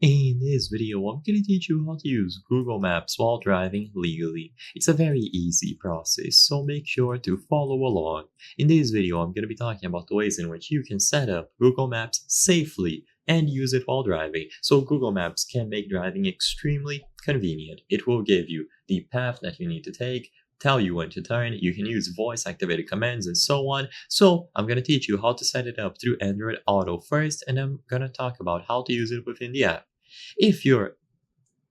In this video, I'm going to teach you how to use Google Maps while driving legally. It's a very easy process, so make sure to follow along. In this video, I'm going to be talking about the ways in which you can set up Google Maps safely and use it while driving. So Google Maps can make driving extremely convenient. It will give you the path that you need to take, tell you when to turn, you can use voice activated commands and so on. So I'm going to teach you how to set it up through Android Auto first, and I'm going to talk about how to use it within the app. If your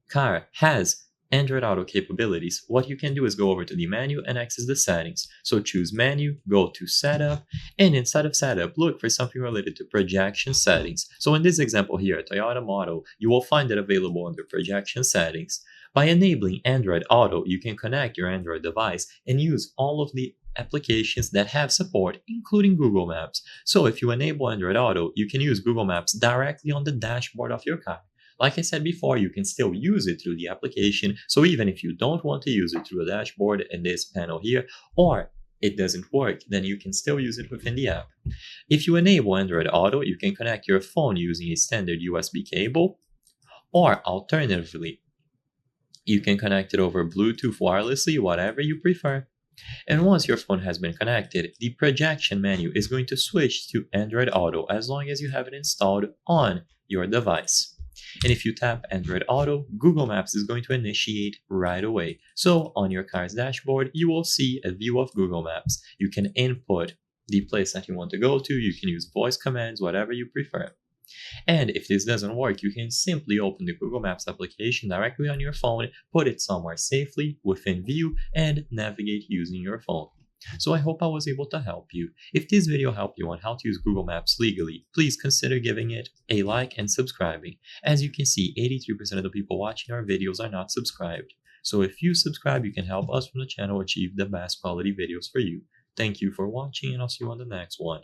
car has Android Auto capabilities, what you can do is go over to the menu and access the settings. So choose menu, go to setup, and inside of setup, look for something related to projection settings. So in this example here, Toyota model, you will find it available under projection settings. By enabling Android Auto, you can connect your Android device and use all of the applications that have support, including Google Maps. So if you enable Android Auto, you can use Google Maps directly on the dashboard of your car. Like I said before, you can still use it through the application, so even if you don't want to use it through a dashboard in this panel here, or it doesn't work, then you can still use it within the app. If you enable Android Auto, you can connect your phone using a standard USB cable, or alternatively, you can connect it over Bluetooth wirelessly, whatever you prefer. And once your phone has been connected, the projection menu is going to switch to Android Auto as long as you have it installed on your device. And if you tap Android Auto, Google Maps is going to initiate right away. So on your car's dashboard, you will see a view of Google Maps. You can input the place that you want to go to. You can use voice commands, whatever you prefer. And if this doesn't work, you can simply open the Google Maps application directly on your phone, put it somewhere safely within view, and navigate using your phone. So I hope I was able to help you. If this video helped you on how to use Google Maps legally, please consider giving it a like and subscribing. As you can see, 83% of the people watching our videos are not subscribed. So if you subscribe, you can help us from the channel achieve the best quality videos for you. Thank you for watching, and I'll see you on the next one.